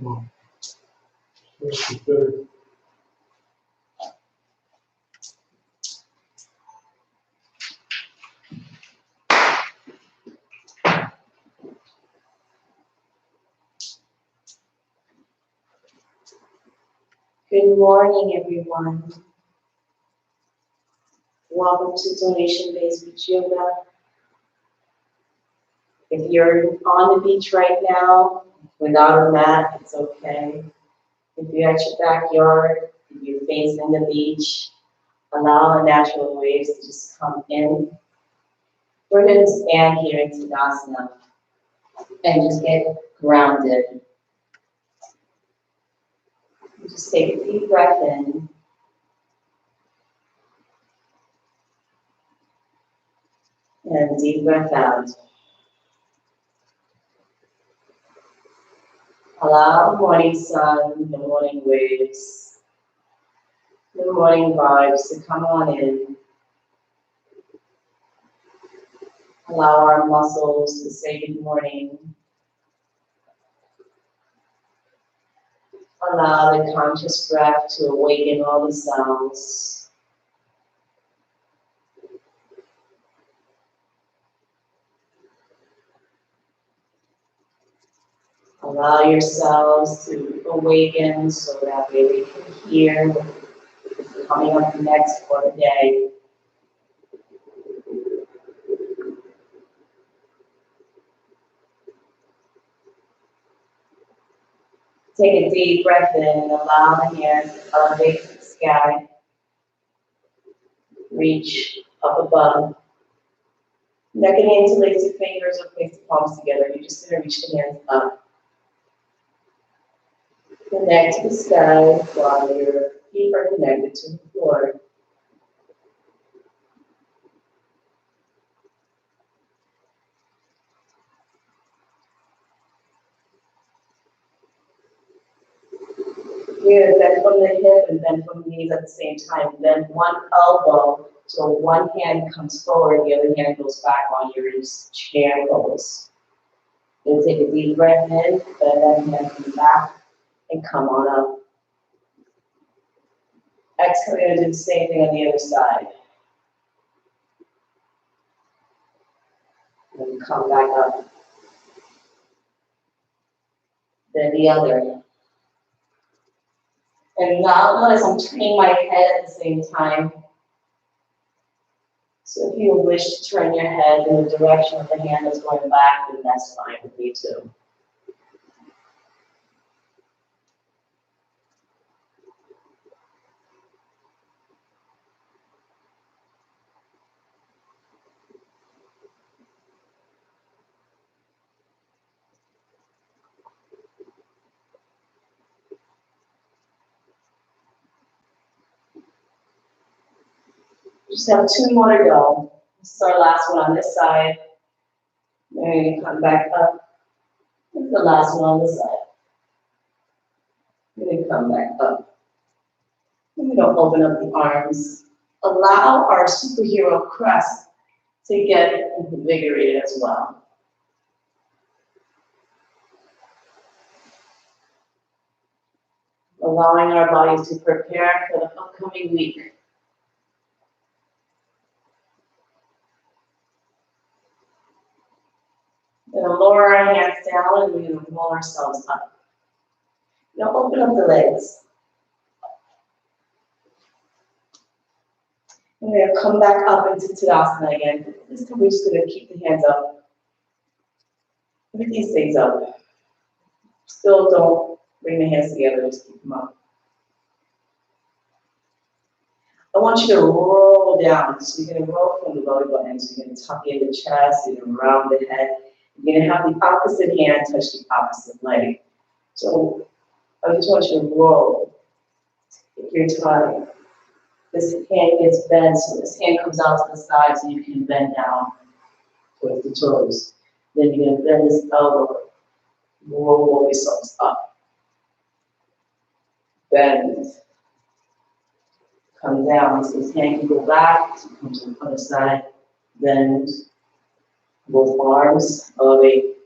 Good morning, everyone. Welcome to Donation-Based Beach Yoga. If you're on the beach right now without a mat, it's okay. If you're at your backyard, if you're facing the beach, allow the natural waves to just come in. We're going to stand here in Tadasana and just get grounded. Just take a deep breath in. And deep breath out. Allow the morning sun, the morning waves, the morning vibes to come on in. Allow our muscles to say good morning. Allow the conscious breath to awaken all the sounds. Allow yourselves to awaken so that way we can hear what's coming up next for the day. Take a deep breath in and allow the hands to elevate to the sky. Reach up above. Not going to interlace your fingers or place the palms together. You're just going to reach the hands up. Connect to the sky while your feet are connected to the floor. We're going to bend from the hip and bend from the knees at the same time. Bend one elbow so one hand comes forward, the other hand goes back on your chair pose. Then take a deep breath in, bend that hand from the back, and come on up. Exhale, we're going to do the same thing on the other side. And come back up. Then the other. And now notice I'm turning my head at the same time. So if you wish to turn your head in the direction of the hand that's going back, then that's fine with me too. Just have two more to go. This is our last one on this side. Then you come back up. This is the last one on this side. Then you come back up. Then we're going to open up the arms. Allow our superhero crest to get invigorated as well. Allowing our bodies to prepare for the upcoming week. We're going to lower our hands down and we're going to roll ourselves up. Now open up the legs. And we're going to come back up into Tadasana again. This time we're just going to keep the hands up. Keep these things up. Still don't bring the hands together, just keep them up. I want you to roll down. So you're going to roll from the belly button. So you're going to tuck in the chest, you're going to round the head. You're going to have the opposite hand touch the opposite leg. So I just want you to roll. If you're tired, this hand gets bent, so this hand comes out to the side so you can bend down towards the toes. Then you're going to bend this elbow, roll yourselves up. Bend. Come down, so this hand can go back, so come to the other side, bend. Both arms elevate,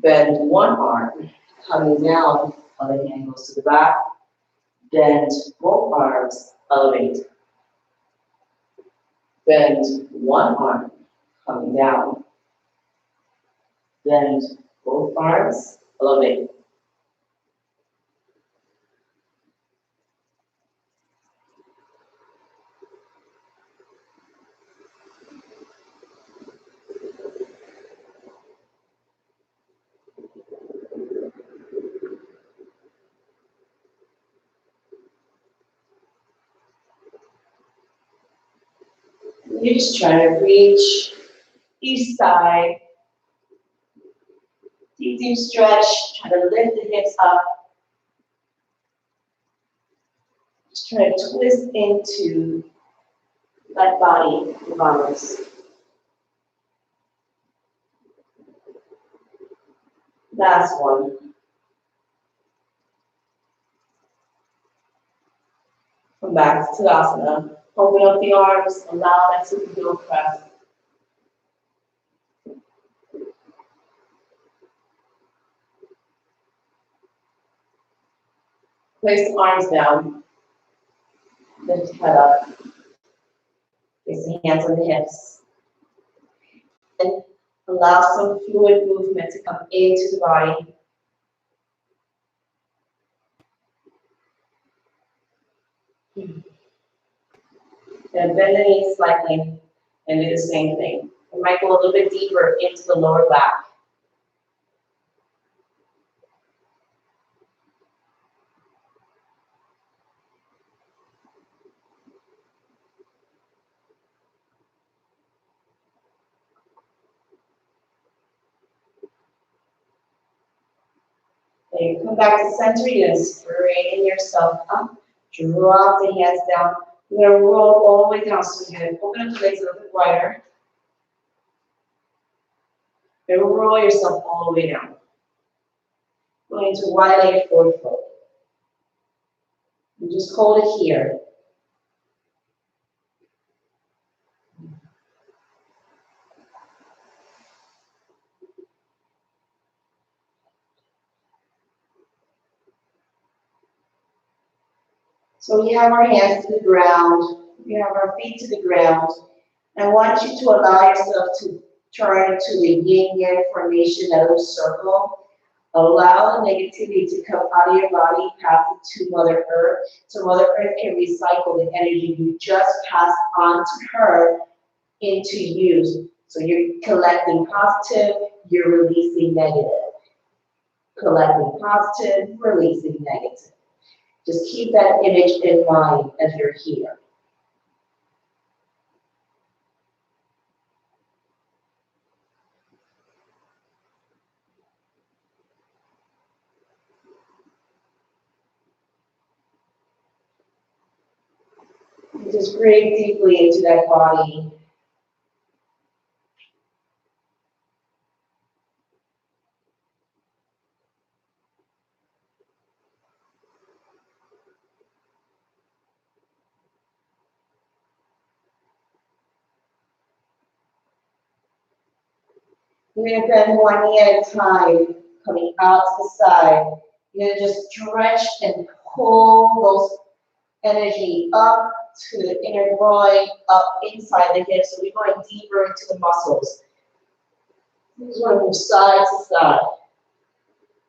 Bend one arm, coming down, other hand goes to the back. Bend both arms, elevate. Bend one arm, coming down. Bend both arms, elevate. You're just trying to reach each side. Deep, deep stretch. Try to lift the hips up. Just try to twist into that body of ours. Last one. Come back to Tadasana. Open up the arms. Allow that superhero press. Place the arms down. Lift the head up. Place the hands on the hips. And allow some fluid movement to come into the body. And bend the knees slightly and do the same thing. We might go a little bit deeper into the lower back. Then you come back to center, you're going to straighten yourself up, drop the hands down. We're going to roll all the way down, so you're going to open up the legs a little bit wider. You're going to roll yourself all the way down. Going into wide-legged forward fold. You just hold it here. So we have our hands to the ground, we have our feet to the ground. I want you to allow yourself to turn to the yin-yang formation, that little circle. Allow the negativity to come out of your body, pass it to Mother Earth, so Mother Earth can recycle the energy you just passed on to her into you. So you're collecting positive, you're releasing negative. Collecting positive, releasing negative. Just keep that image in mind as you're here. Just breathe deeply into that body. You're going to bend one knee at a time, coming out to the side. You're going to just stretch and pull those energy up to the inner groin, up inside the hips. So we're going deeper into the muscles. We're going from side to side,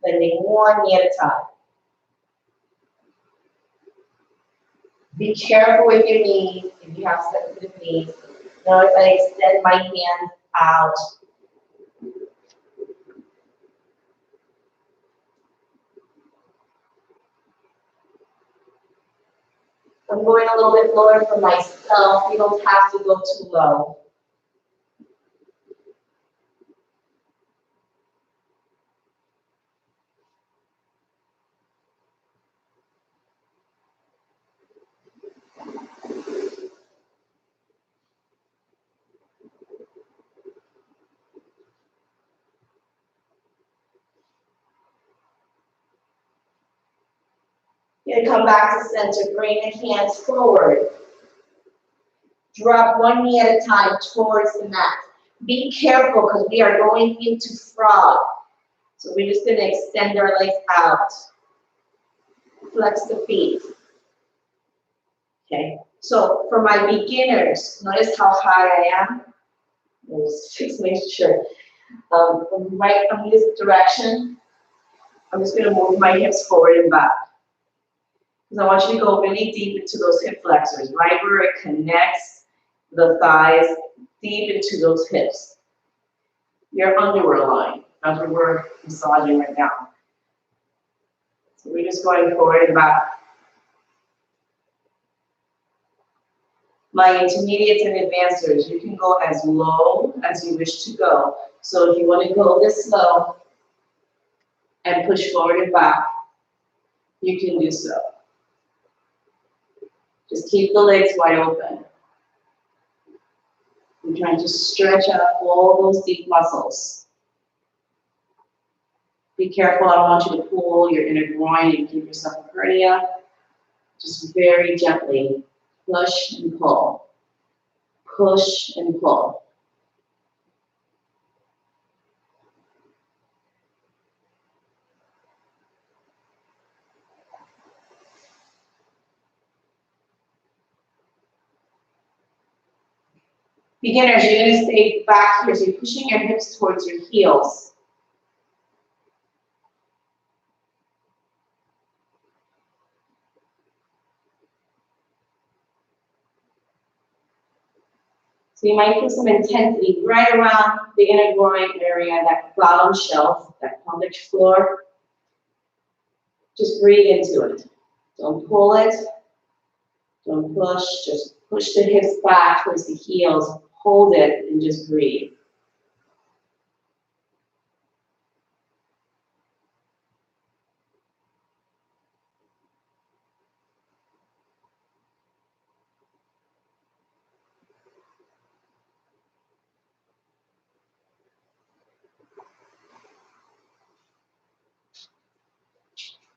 bending one knee at a time. Be careful with your knees if you have sensitive knees. Notice I extend my hands out. I'm going a little bit lower for myself. You don't have to go too low. You're going to come back to center. Bring the hands forward. Drop one knee at a time towards the mat. Be careful because we are going into frog. So we're just gonna extend our legs out. Flex the feet. Okay, so for my beginners, notice how high I am. Just make sure. Right from this direction, I'm just gonna move my hips forward and back. Because I want you to go really deep into those hip flexors, right where it connects the thighs, deep into those hips. Your underwear line, that's what we're massaging right now. So we're just going forward and back. My intermediates and advancers, you can go as low as you wish to go. So if you want to go this slow and push forward and back, you can do so. Just keep the legs wide open. You're trying to stretch out all those deep muscles. Be careful, I don't want you to pull your inner groin and give yourself a hernia. Just very gently push and pull. Push and pull. Beginners, you're going to stay back here, so you're pushing your hips towards your heels. So you might feel some intensity right around the inner groin area, that bottom shelf, that pelvic floor. Just breathe into it. Don't pull it. Don't push. Just push the hips back towards the heels. Hold it and just breathe.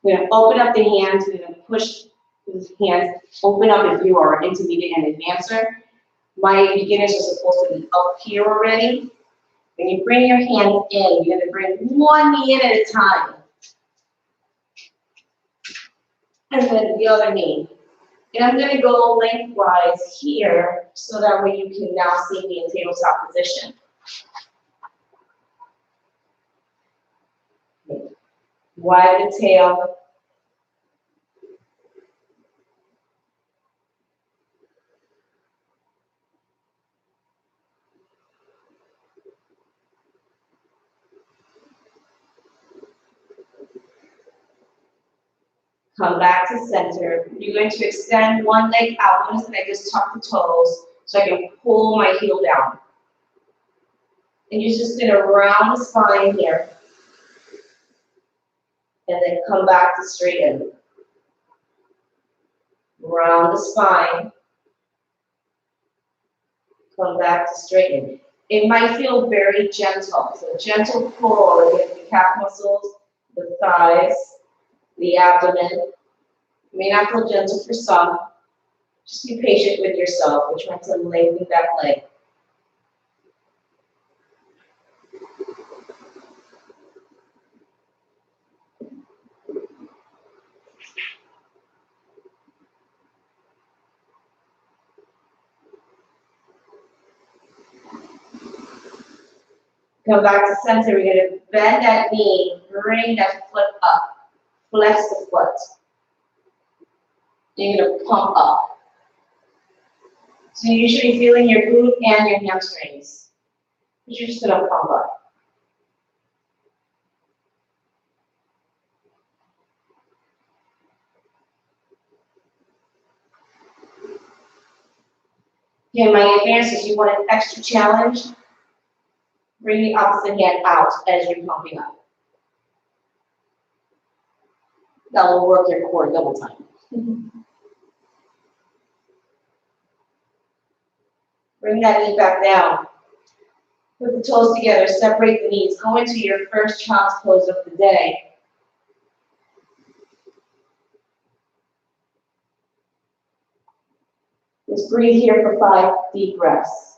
We're going to open up the hands. We're going to push the hands. Open up if you are intermediate and advancer. My beginners are supposed to be up here already. When you bring your hands in, you're going to bring one knee in at a time. And then the other knee. And I'm going to go lengthwise here so that way you can now see me in tabletop position. Wide the tail. Come back to center. You're going to extend one leg out. Notice that I just tuck the toes so I can pull my heel down. And you're just going to round the spine here. And then come back to straighten. Round the spine. Come back to straighten. It might feel very gentle. So gentle pull against the calf muscles, the thighs, the abdomen. It may not feel gentle for some. Just be patient with yourself. We're trying to lengthen that leg. Come back to center. We're going to bend that knee, bring that foot up, flex the foot. You're going to pump up. So you're usually feeling your glute and your hamstrings. You're just going to pump up. Okay, my advances, you want an extra challenge? Bring the opposite hand out as you're pumping up. That will work your core double time. Bring that knee back down. Put the toes together, separate the knees. Go into your first child's pose of the day. Just breathe here for 5 deep breaths.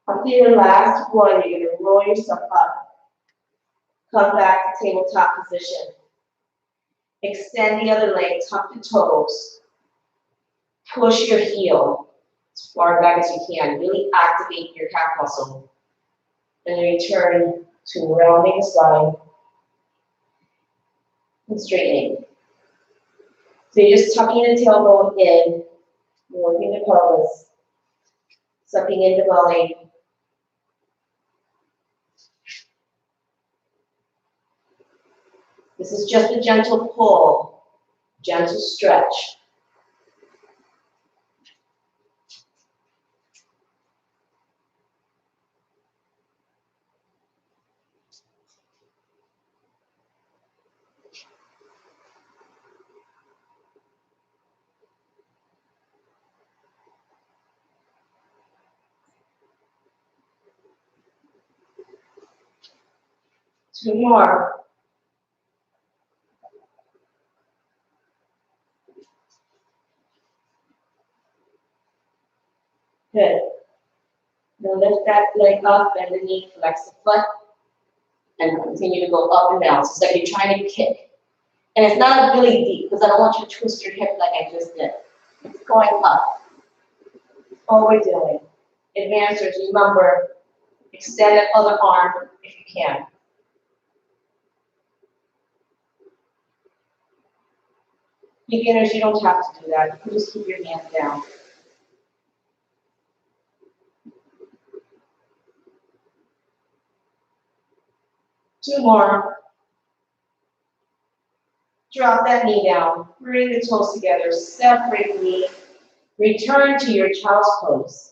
After your last one, you're going to roll yourself up. Come back to tabletop position. Extend the other leg, tuck the toes. Push your heel as far back as you can. Really activate your calf muscle. And then return to rounding the spine and straightening. So you're just tucking the tailbone in, working the pelvis, sucking in the belly. This is just a gentle pull, gentle stretch. Two more. Good. Now lift that leg up, bend the knee, flex the foot, and continue to go up and down. So it's like you're trying to kick. And it's not really deep, because I don't want you to twist your hip like I just did. It's going up. That's all we're doing. Advancers, remember, extend that other arm if you can. Beginners, you don't have to do that. You can just keep your hands down. Two more. Drop that knee down. Bring the toes together. Separate the knee. Return to your child's pose.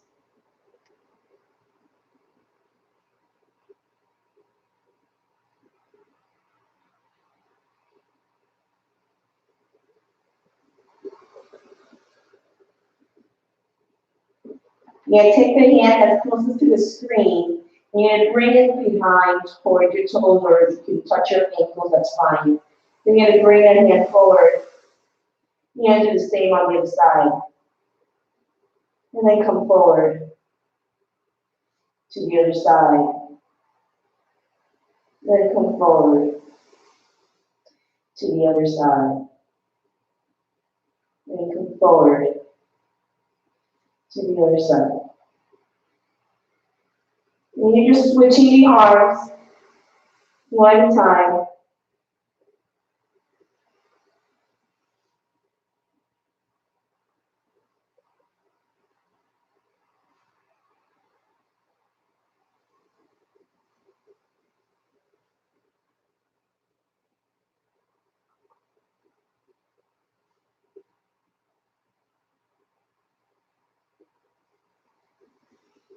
You're going to take the hand that's closest to the screen, and you're going to bring it behind toward your toes, or if you can touch your ankles, that's fine. Then you're going to bring that hand forward. You're going to do the same on the other side. And then come forward to the other side. Then come forward to the other side. Then come forward to the other side. And you're just switching the arms one at a time.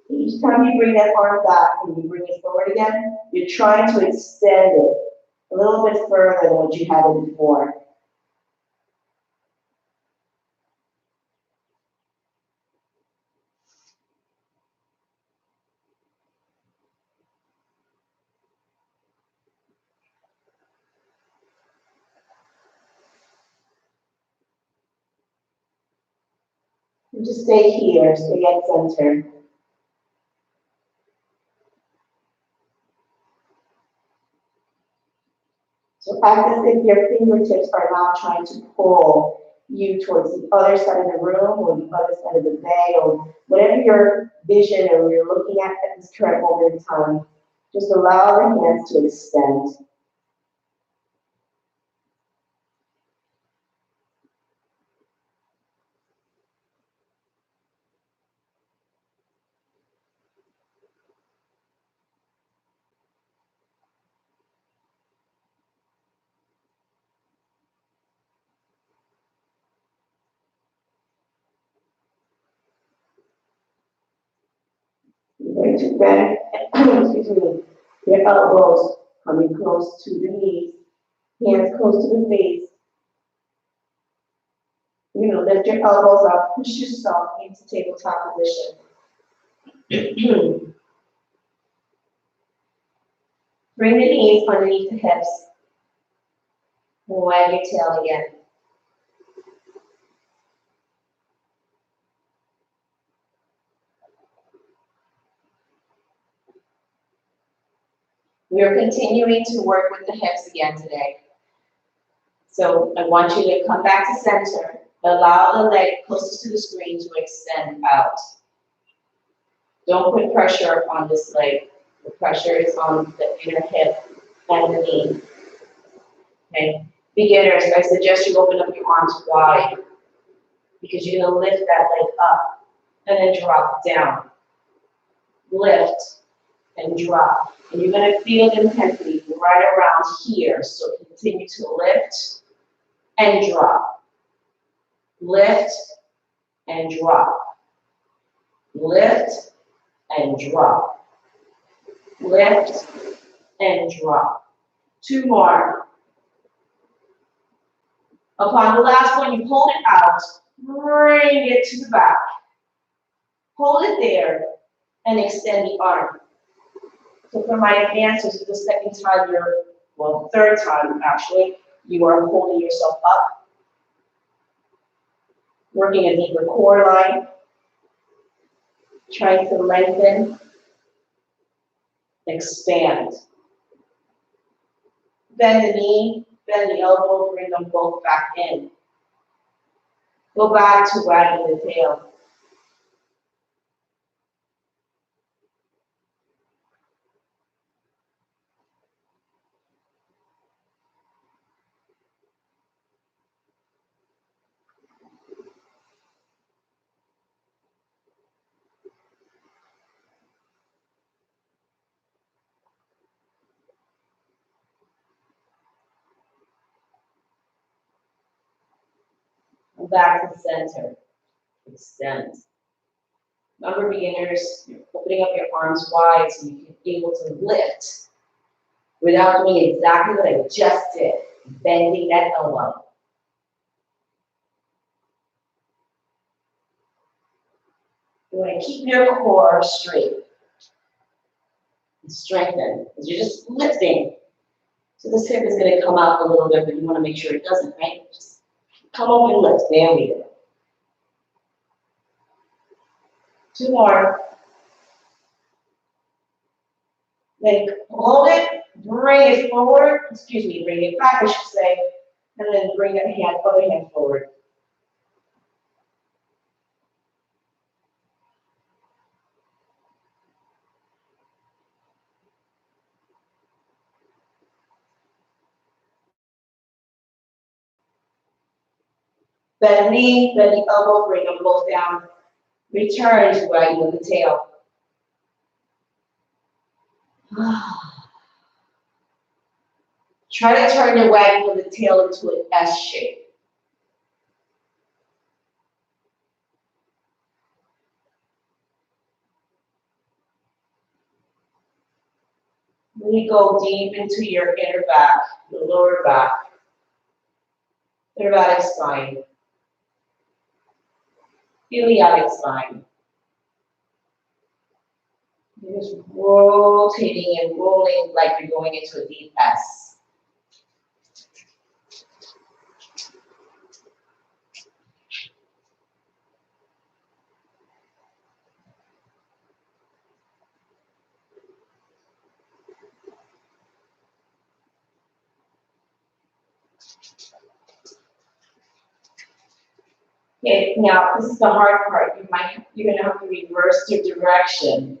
Each time you bring that arm back and you bring it forward again, you're trying to extend it a little bit further than what you had it before. And just stay here, stay at center. So act as if your fingertips are now trying to pull you towards the other side of the room or the other side of the bay or whatever your vision or you're looking at this current moment in time. Just allow the hands to extend. You're going to bend, excuse me, your elbows coming close to the knees, hands close to the face. You're going to lift your elbows up, push yourself into tabletop position. Bring the knees underneath the hips. Wag your tail again. We're continuing to work with the hips again today. So I want you to come back to center. Allow the leg closest to the screen to extend out. Don't put pressure on this leg. The pressure is on the inner hip and the knee. Okay? Beginners, I suggest you open up your arms wide because you're going to lift that leg up and then drop down. Lift and drop. And you're going to feel the intensity right around here. So continue to lift and drop. Lift and drop. Lift and drop. Lift and drop. 2 more. Upon the last one, you hold it out, bring it to the back. Hold it there and extend the arm. So for my advancers, the second time well, third time actually, you are holding yourself up, working a deeper core line, trying to lengthen, expand. Bend the knee, bend the elbow, bring them both back in. Go back to wagging the tail. Back to center. Extend. Remember, beginners, you're opening up your arms wide so you can be able to lift without doing exactly what I just did, bending that elbow. You want to keep your core straight and strengthen because you're just lifting. So this hip is going to come out a little bit, but you want to make sure it doesn't, right? Just come up and lift. There we go. 2 more. Then hold it, bring it forward, bring it back, I should say, and then bring that other hand forward. Bend the knee, bend the elbow, bring them both down. Return to wagging with the tail. Try to turn your wagging with the tail into an S shape. Really go deep into your inner back, the lower back, thoracic spine, iliac spine. You're just rotating and rolling like you're going into a deep S. Okay, now this is the hard part. You're gonna have to reverse your direction.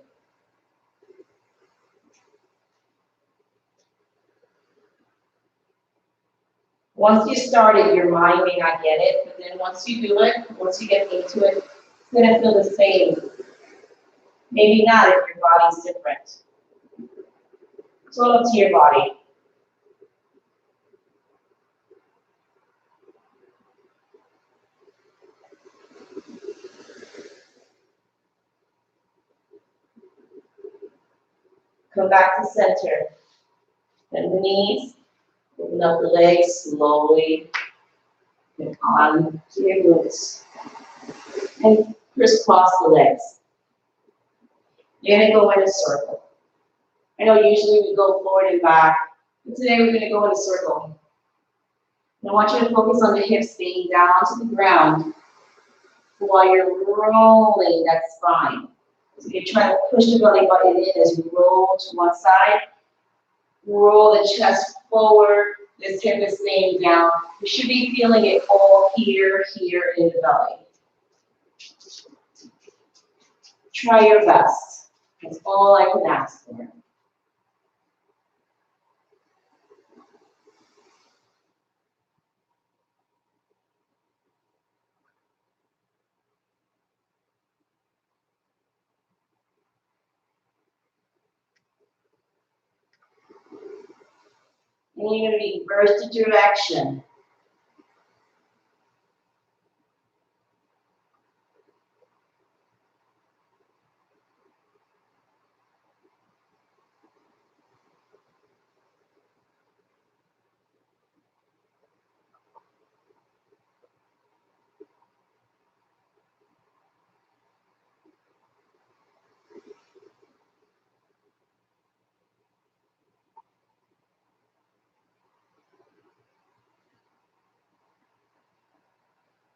Once you start it, your mind may not get it, but then once you do it, once you get into it, it's gonna feel the same. Maybe not if your body's different. It's all up to your body. Come back to center. Bend the knees, open up the legs slowly, and on to your glutes. And crisscross the legs. You're gonna go in a circle. I know usually we go forward and back, but today we're gonna go in a circle. And I want you to focus on the hips staying down to the ground while you're rolling that spine. So you're trying to push the belly button in as you roll to one side Roll the chest forward. This hip is staying down. You should be feeling it all here in the belly. Try your best. That's all I can ask for. And you're going to reverse the direction.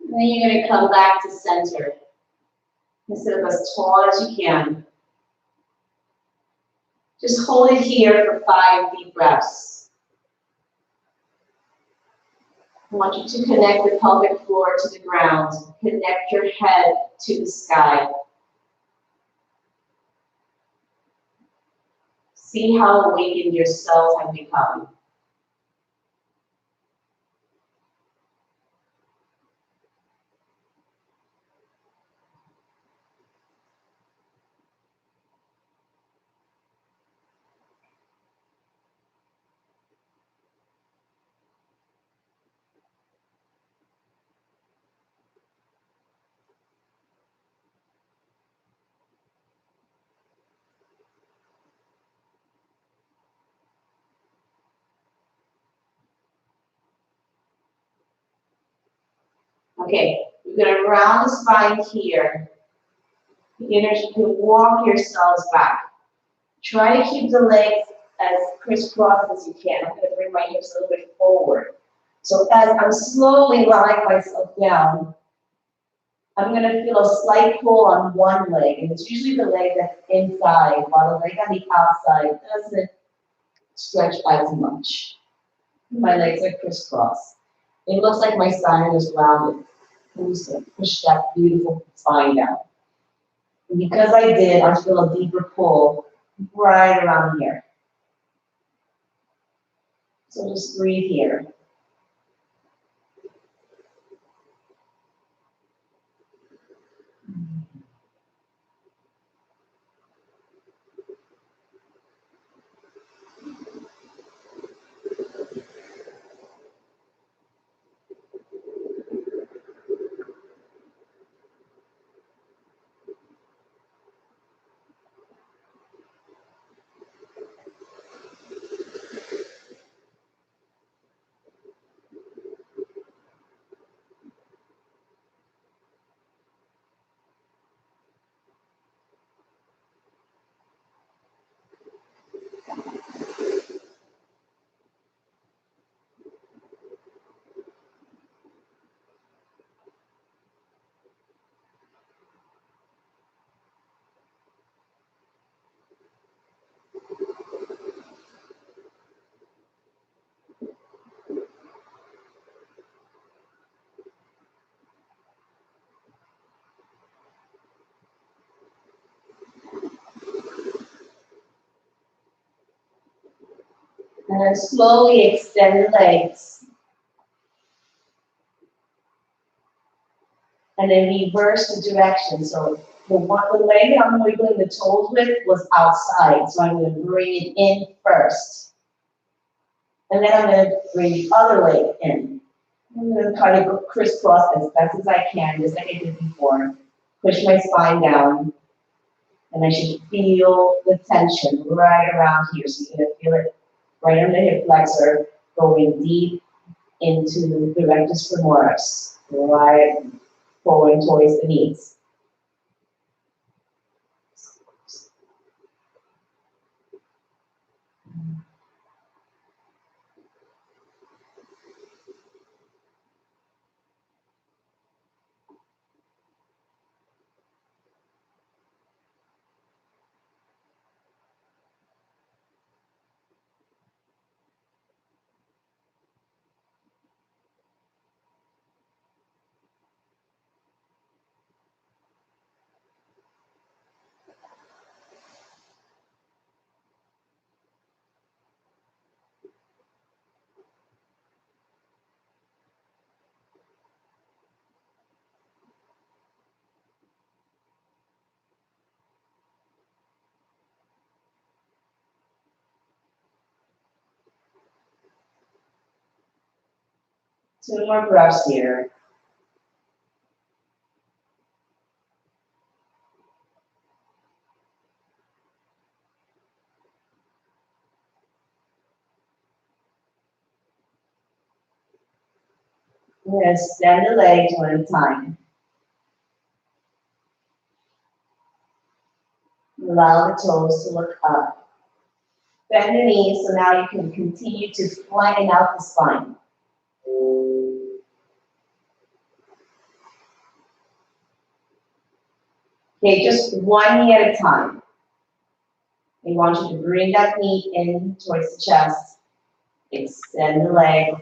And then you're going to come back to center. Sit up as tall as you can. Just hold it here for 5 deep breaths. I want you to connect the pelvic floor to the ground. Connect your head to the sky. See how awakened your cells have become. Okay, you're going to round the spine here. You're going to walk yourselves back. Try to keep the legs as crisscrossed as you can. I'm going to bring my hips a little bit forward. So as I'm slowly lying myself down, I'm going to feel a slight pull on one leg, and it's usually the leg that's inside, while the leg on the outside doesn't stretch as much. My legs are crisscrossed. It looks like my spine is rounded. Push that beautiful spine down. And because I did, I feel a deeper pull right around here. So just breathe here. And then slowly extend the legs. And then reverse the direction. So the leg that I'm wiggling the toes with was outside. So I'm going to bring it in first. And then I'm going to bring the other leg in. I'm going to try to go crisscross as best as I can, just like I did before. Push my spine down. And I should feel the tension right around here. So you're going to feel it right on the hip flexor, going deep into the rectus femoris, right forward towards the knees. 2 more breaths here. We're going to extend the legs one at a time. Allow the toes to look up. Bend the knees so now you can continue to flatten out the spine. Okay, just one knee at a time. We want you to bring that knee in towards the chest. Extend the leg.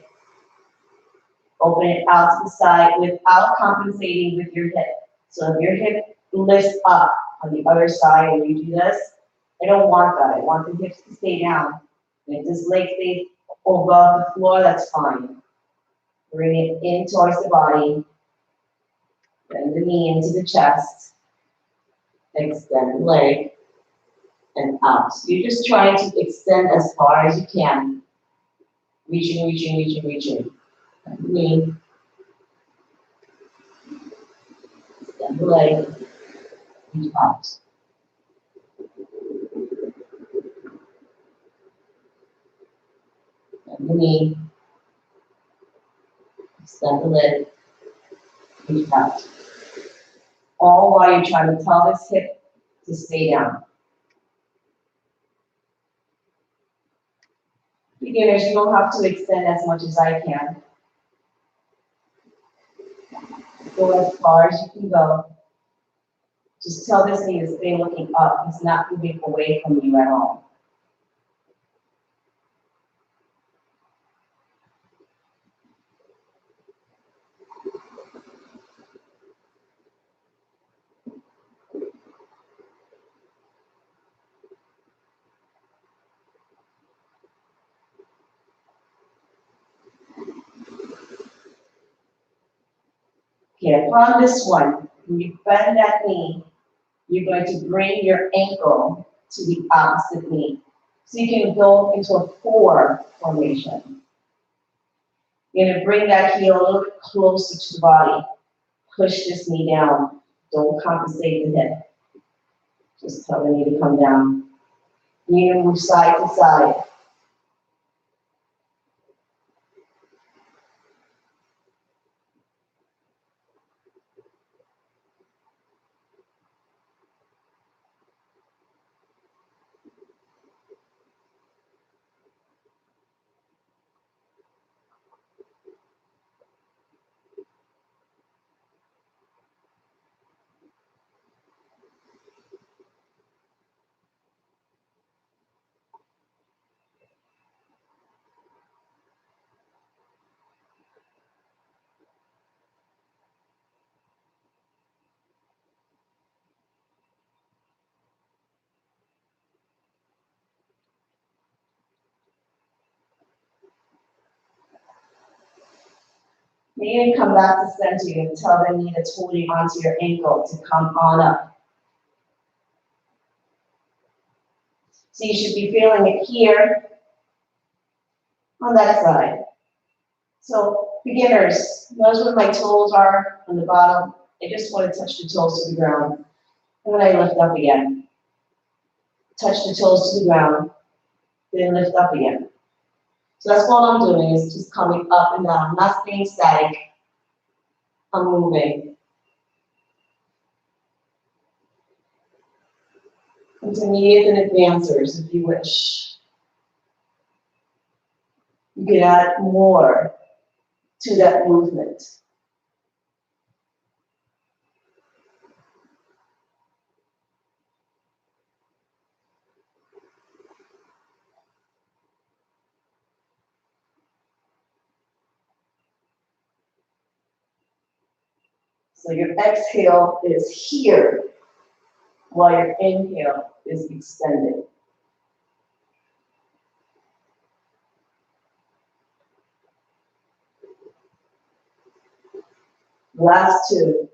Open it out to the side without compensating with your hip. So if your hip lifts up on the other side and you do this, I don't want that. I want the hips to stay down. And if this leg stays above the floor, that's fine. Bring it in towards the body. Bend the knee into the chest. Extend the leg. And out. So you're just trying to extend as far as you can. Reaching, reaching, reaching, reaching. Bend the knee. Extend the leg. Reach out. Bend the knee. Extend the leg. Reach out. All while you're trying to tell this hip to stay down. Beginners, you don't have to extend as much as I can. Go as far as you can go. Just tell this knee to stay looking up. It's not moving away from you at all. Okay, upon this one, when you bend that knee, you're going to bring your ankle to the opposite knee. So you can go into a 4 formation. You're going to bring that heel a little bit closer to the body. Push this knee down. Don't compensate the hip. Just tell the knee to come down. You're going to move side to side. Then you're going to come back to center and tell the knee that's holding onto your ankle to come on up. So you should be feeling it here on that side. So beginners, notice where my toes are on the bottom. I just want to touch the toes to the ground. And then I lift up again. Touch the toes to the ground. Then lift up again. So that's all I'm doing is just coming up and down. I'm not staying static. I'm moving. Intermediate and advancers, if you wish. You can add more to that movement. So your exhale is here, while your inhale is extended. Last 2.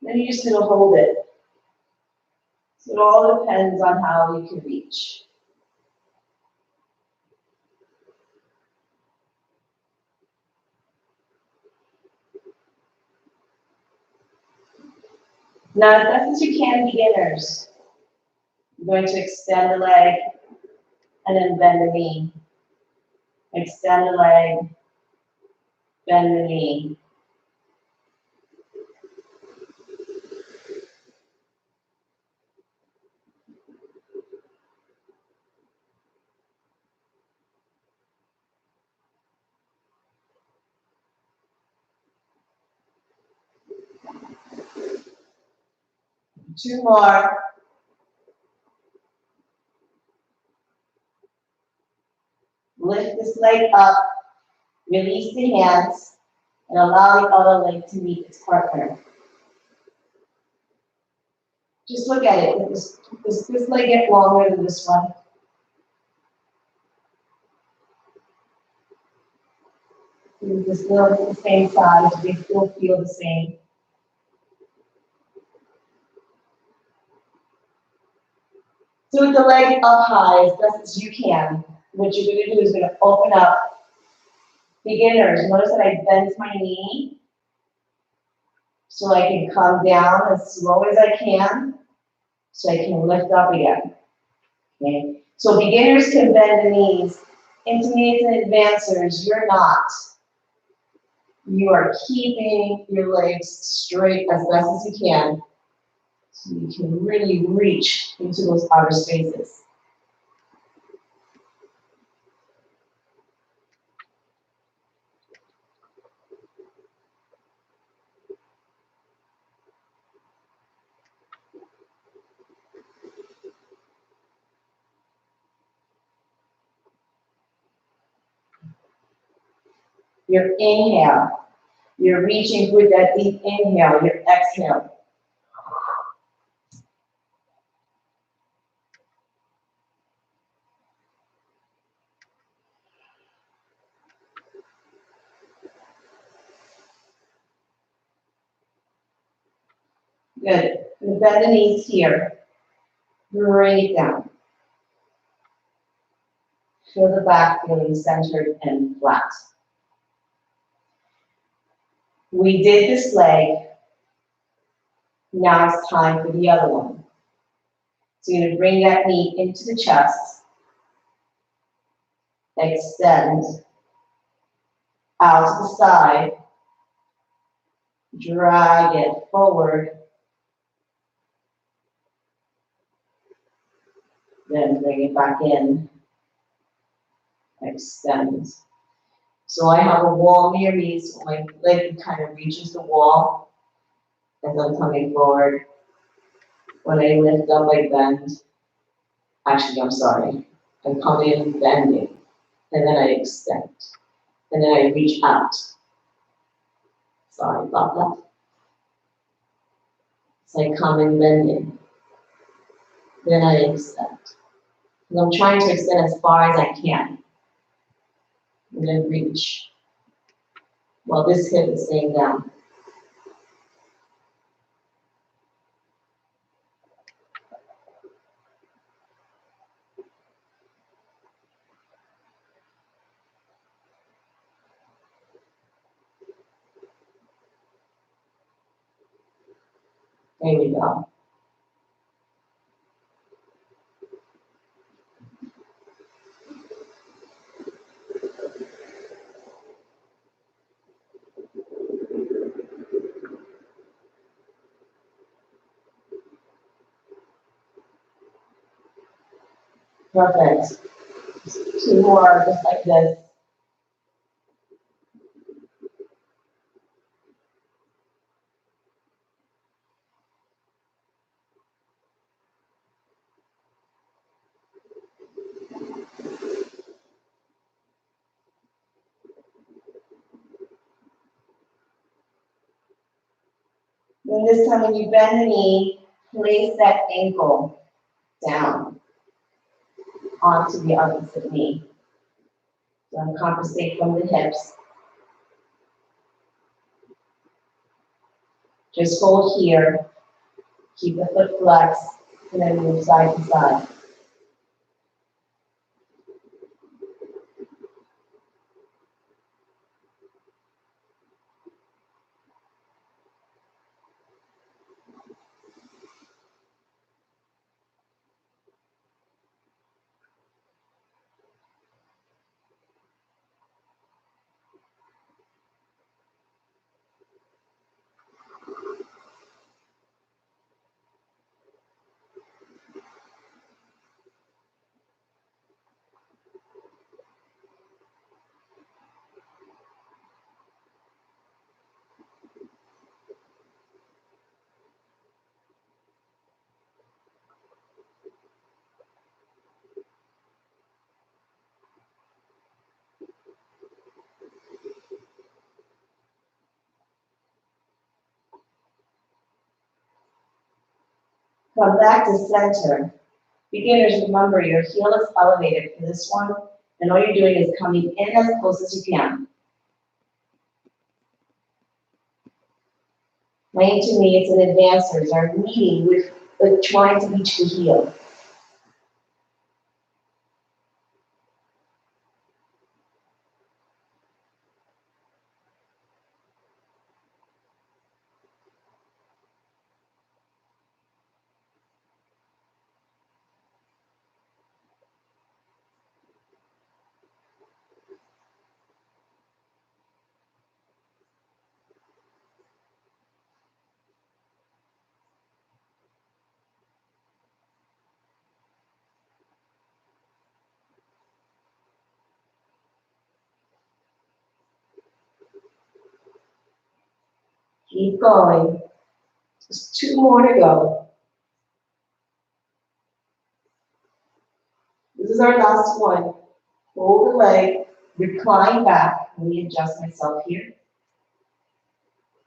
Then you're just going to hold it. So it all depends on how you can reach. Now, as best as you can, beginners, you're going to extend the leg and then bend the knee. Extend the leg, bend the knee. Two more. Lift this leg up, release the hands, and allow the other leg to meet its partner. Just look at it. Does this leg get longer than this one? Is this still the same size? Do they still feel the same? So with the leg up high as best as you can, what you're going to do is going to open up. Beginners, notice that I bent my knee so I can come down as slow as I can so I can lift up again. Okay? So beginners can bend the knees. Intermediates and advancers, you're not. You are keeping your legs straight as best as you can so you can really reach into those outer spaces. Your inhale, you're reaching with that deep inhale, your exhale. Good. And bend the knees here. Bring it down. Feel the back feeling centered and flat. We did this leg. Now it's time for the other one. So you're going to bring that knee into the chest. Extend. Out to the side. Drag it forward. Then bring it back in. Extend. So I have a wall near me, so my leg kind of reaches the wall as I'm coming forward. When I lift up, I bend. Actually, I'm sorry. I come in bending, and then I extend, and then I reach out. Sorry about that. So I come in bending, then I extend. And I'm trying to extend as far as I can, and then reach. While this hip is staying down. There we go. Perfect. Two more, just like this. Then this time when you bend the knee, place that ankle down onto the opposite knee. So compensate from the hips. Just hold here, keep the foot flexed, and then move side to side. Come back to center. Beginners, remember your heel is elevated for this one, and all you're doing is coming in as close as you can. Explain to me, it's an advancers are meeting with trying to reach the heel. Keep going. Just 2 more to go. This is our last one. Hold the leg, recline back. Let me adjust myself here.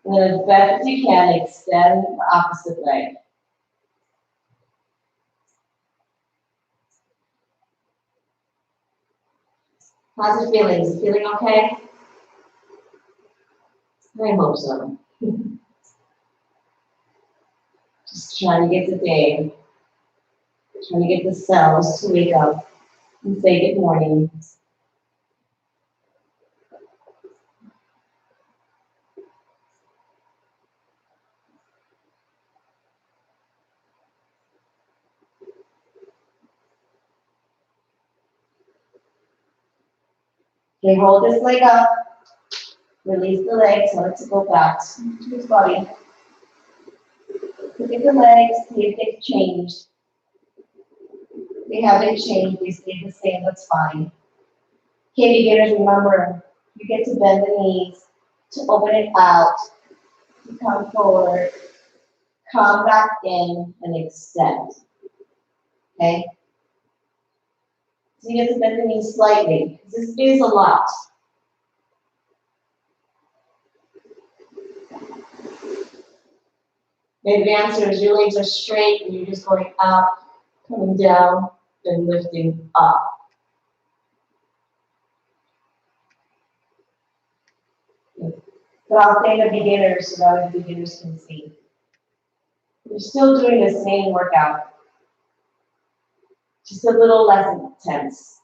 And then as best as you can, extend the opposite leg. How's it feeling? Is it feeling okay? I hope so. Just trying to get the day, trying to get the cells to wake up and say good morning. Okay, hold this leg up. Release the legs, tell it to go back to his body. Look at the legs, see if they've changed. If they haven't changed, they stay the same, that's fine. Okay, beginners, remember, you get to bend the knees, to open it out, to come forward, come back in, and extend. Okay? So you get to bend the knees slightly, because this is a lot. The advancers, your legs are straight, and you're just going up, coming down, then lifting up. But I'll say the beginners so that the beginners can see. You're still doing the same workout, just a little less intense.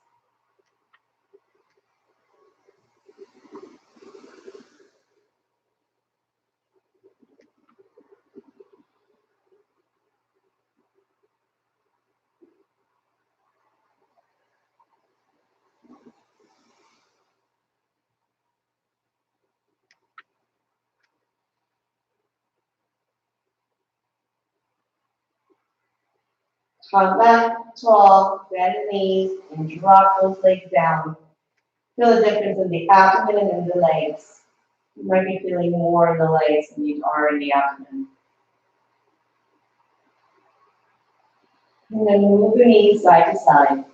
Come back tall, bend the knees, and drop those legs down. Feel the difference in the abdomen and in the legs. You might be feeling more in the legs than you are in the abdomen. And then move the knees side to side.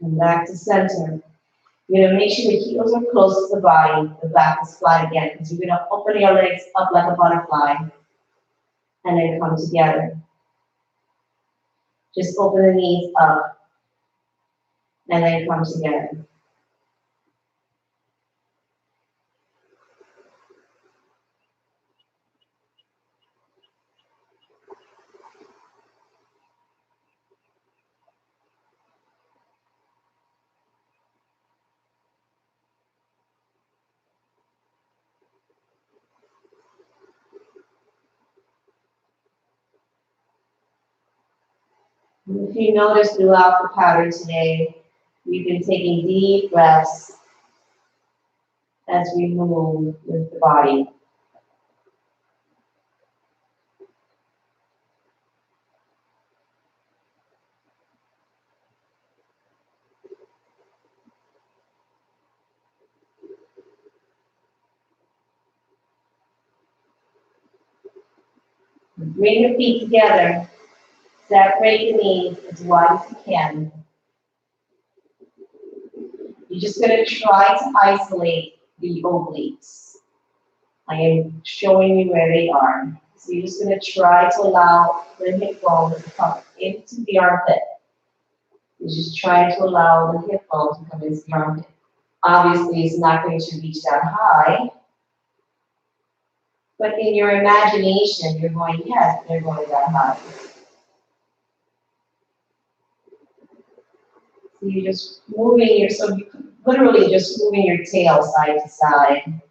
And back to center. You're gonna make sure the heels are close to the body, the back is flat again, because you're gonna open your legs up like a butterfly, and then come together. Just open the knees up, and then come together. If you notice throughout the pattern today, we've been taking deep breaths as we move with the body. Bring your feet together. Separate the knees as wide as you can. You're just going to try to isolate the obliques. I am showing you where they are. So you're just going to try to allow the hip bones to come into the armpit. You're just trying to allow the hip bone to come into the armpit. Obviously, it's not going to reach that high, but in your imagination, you're going, yes, they're going that high. So you're just moving your, so you literally just moving your tail side to side.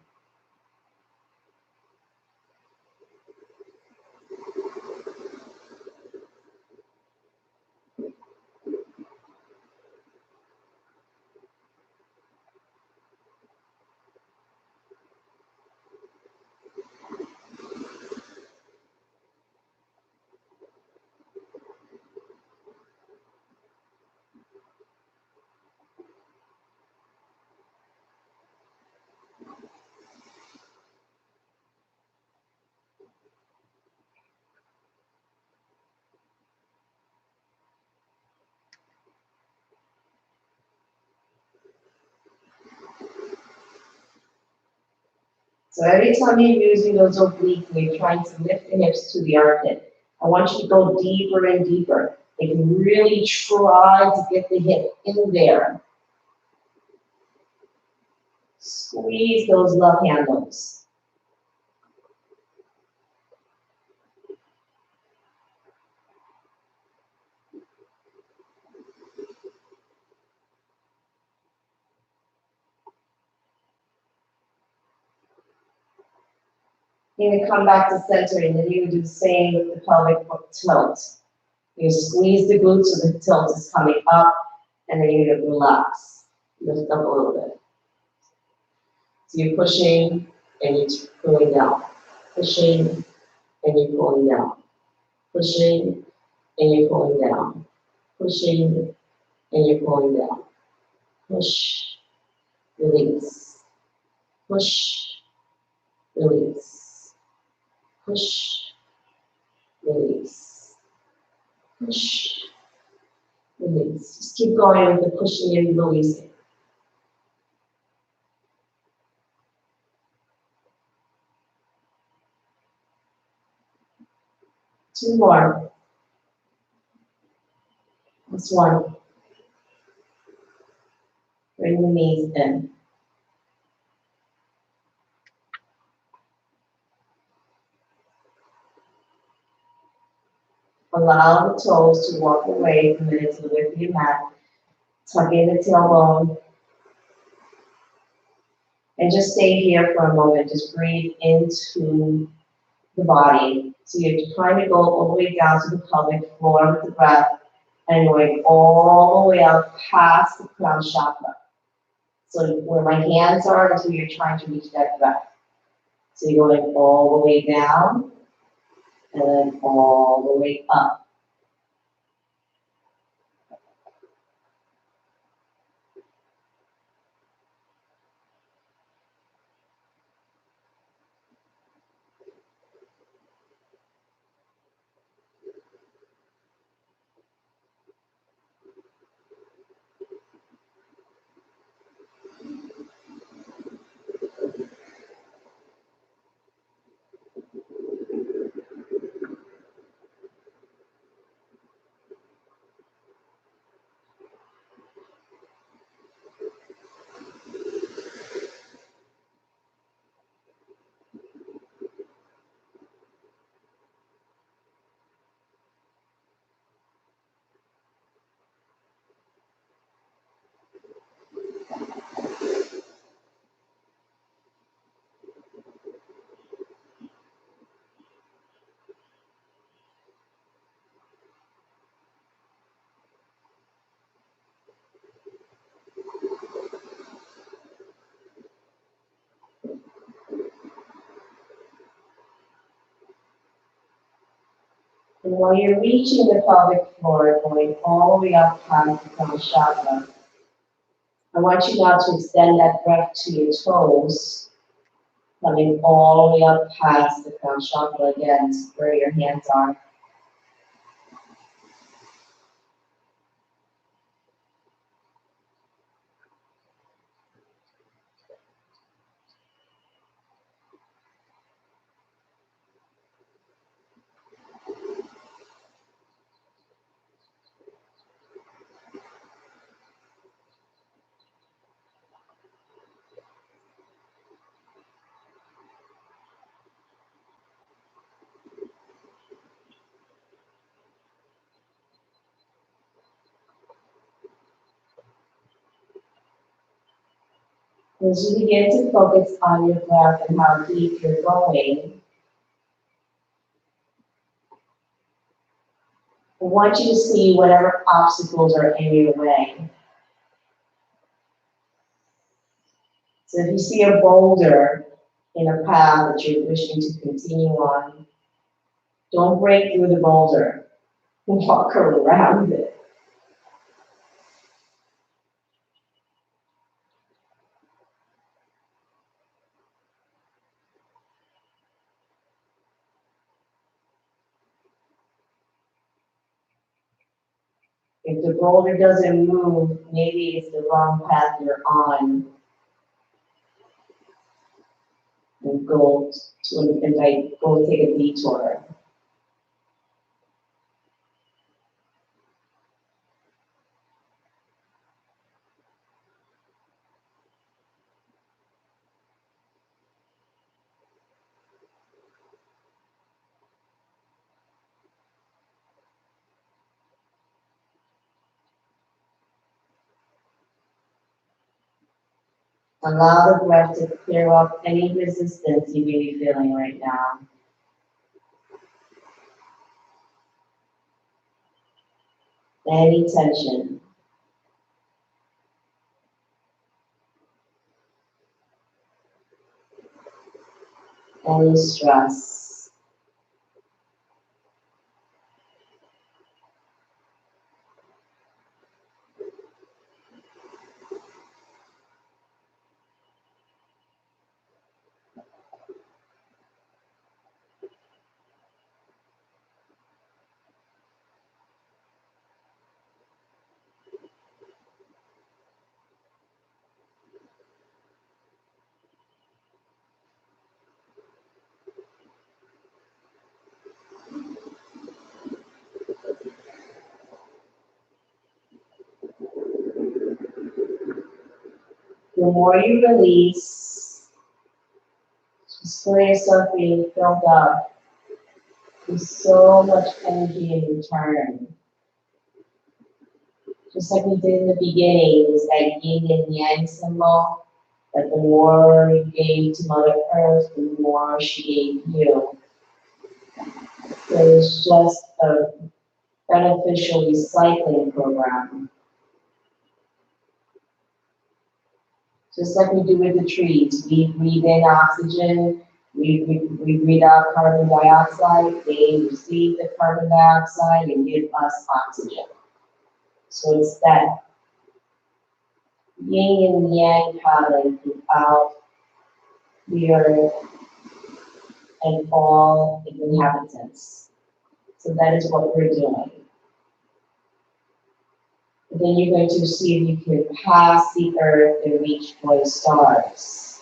So every time you're using those obliques and you're trying to lift the hips to the armpit, I want you to go deeper and deeper. Like really try to get the hip in there. Squeeze those love handles. You're going to come back to center and then you do the same with the pelvic tilt. You squeeze the glutes so the tilt is coming up and then you're going to relax. Lift up a little bit. So you're pushing and you're pulling down. Pushing and you're pulling down. Pushing and you're pulling down. Pushing and you're pulling down. Push, release. Push, release. Push, release. Push, release. Just keep going with the pushing and releasing. Two more. That's one. Bring the knees in. Allow the toes to walk away from it to the width of your mat. Tuck in the tailbone. And just stay here for a moment. Just breathe into the body. So you're trying to go all the way down to the pelvic floor with the breath and going all the way up past the crown chakra. So where my hands are is where you're trying to reach that breath. So you're going all the way down and then all the way up. And while you're reaching the pelvic floor, going all the way up past the crown chakra, I want you now to extend that breath to your toes, coming all the way up past the crown chakra again, where your hands are. As you begin to focus on your breath and how deep you're going, I want you to see whatever obstacles are in your way. So if you see a boulder in a path that you're wishing to continue on, don't break through the boulder. Walk around it. If the boulder doesn't move, maybe it's the wrong path you're on. And go take a detour. Allow the breath to clear up any resistance you may be feeling right now. Any tension. Any stress. The more you release, just feel yourself being filled up with so much energy in return. Just like we did in the beginning, it was that yin and yang symbol, that the more you gave to Mother Earth, the more she gave you. It was just a beneficial recycling program. Just like we do with the trees, we breathe in oxygen, we breathe out carbon dioxide, they receive the carbon dioxide and give us oxygen. So it's that yin and yang pattern throughout the earth and all its inhabitants. So that is what we're doing. And then you're going to see if you can pass the earth and reach for the stars.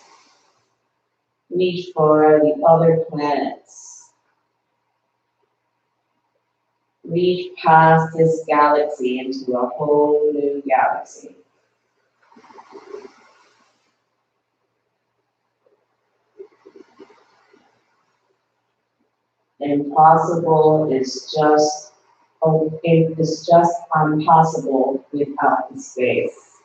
Reach for the other planets. Reach past this galaxy into a whole new galaxy. Impossible is just, it is just impossible without the space.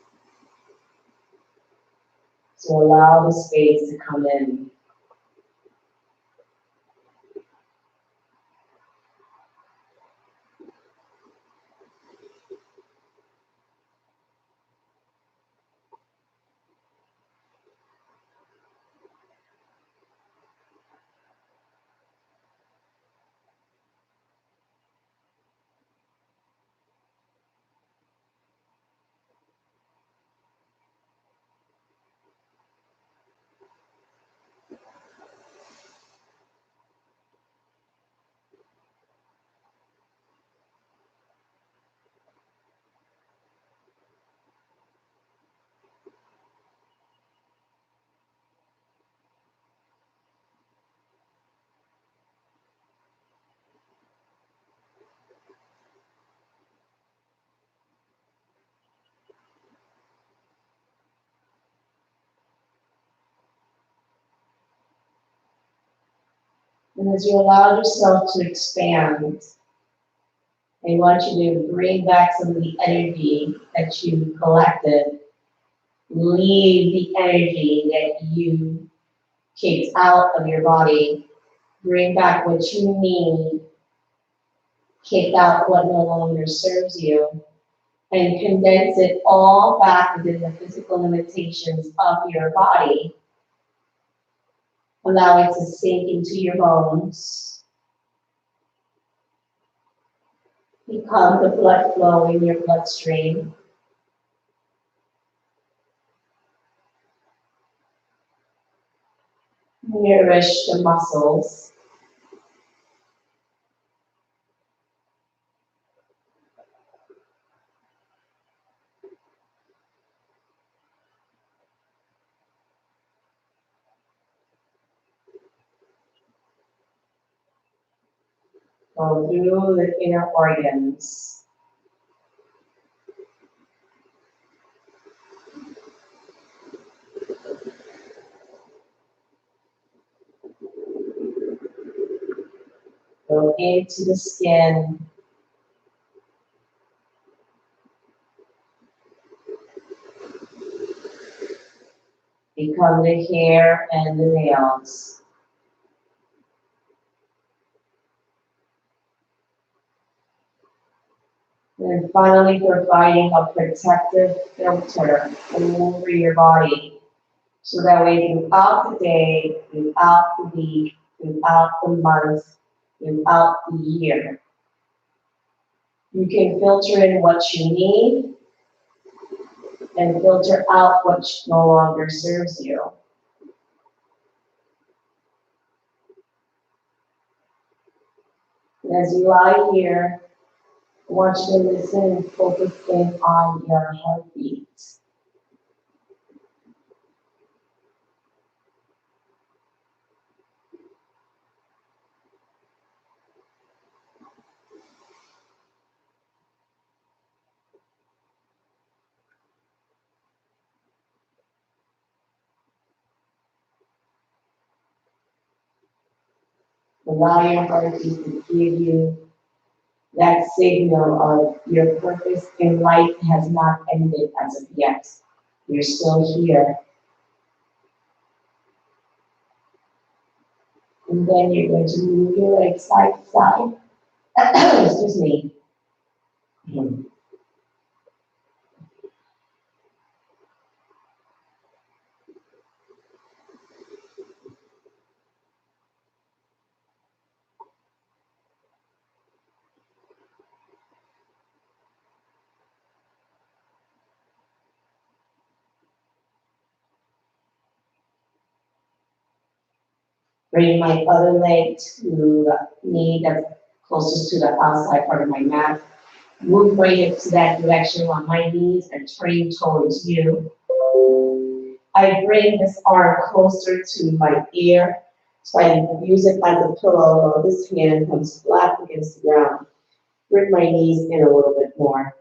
So allow the space to come in. And as you allow yourself to expand, I want you to bring back some of the energy that you collected. Leave the energy that you kicked out of your body. Bring back what you need. Kick out what no longer serves you. And condense it all back within the physical limitations of your body. Allow it to sink into your bones. Become the blood flow in your bloodstream. Nourish the muscles. Go through the inner organs. Go into the skin. Become the hair and the nails. And finally providing a protective filter over your body. So that way throughout the day, throughout the week, throughout the month, throughout the year, you can filter in what you need and filter out what no longer serves you. And as you lie here, I want you to listen and focus in on your heartbeat. Allow your heartbeat to give you that signal of your purpose in life has not ended as of yet. You're still here. And then you're going to move your legs side to side. Excuse me. Bring my other leg to the knee that's closest to the outside part of my mat. Move my hips to that direction while my knees are turning towards you. I bring this arm closer to my ear, so I use it as a pillow while this hand comes flat against the ground. Bring my knees in a little bit more.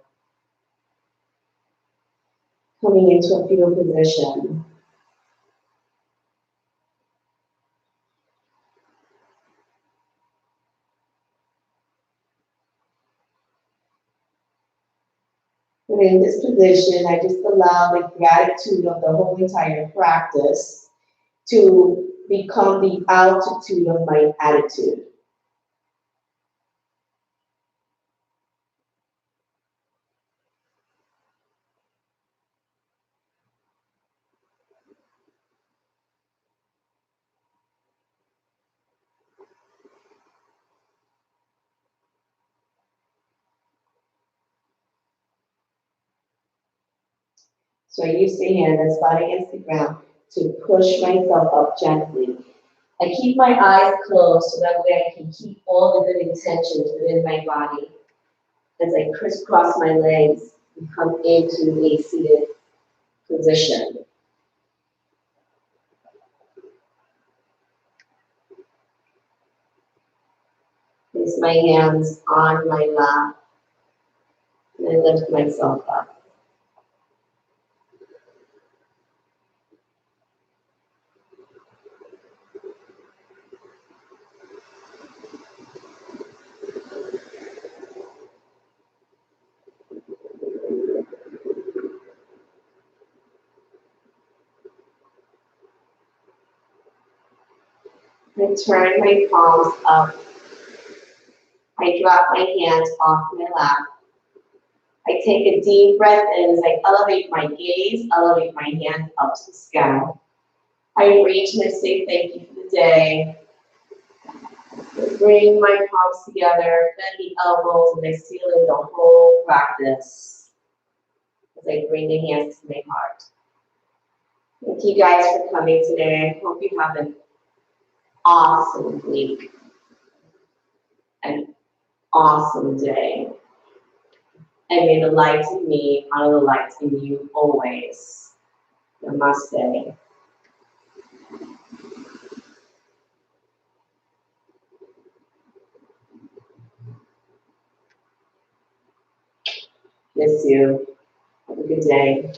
Coming into a fetal position. And in this position, I just allow the gratitude of the whole entire practice to become the altitude of my attitude. So I use the hand that's flat against the ground to push myself up gently. I keep my eyes closed so that way I can keep all the good intentions within my body. As I crisscross my legs and come into a seated position. Place my hands on my lap and I lift myself up. I turn my palms up. I drop my hands off my lap. I take a deep breath in as I elevate my gaze, elevate my hands up to the sky. I reach and I say thank you for the day. I bring my palms together, bend the elbows, and I seal in the whole practice as I bring the hands to my heart. Thank you guys for coming today. I hope you have an awesome week, an awesome day. And may the light in me honor the light in you always. Namaste. Miss you. Have a good day.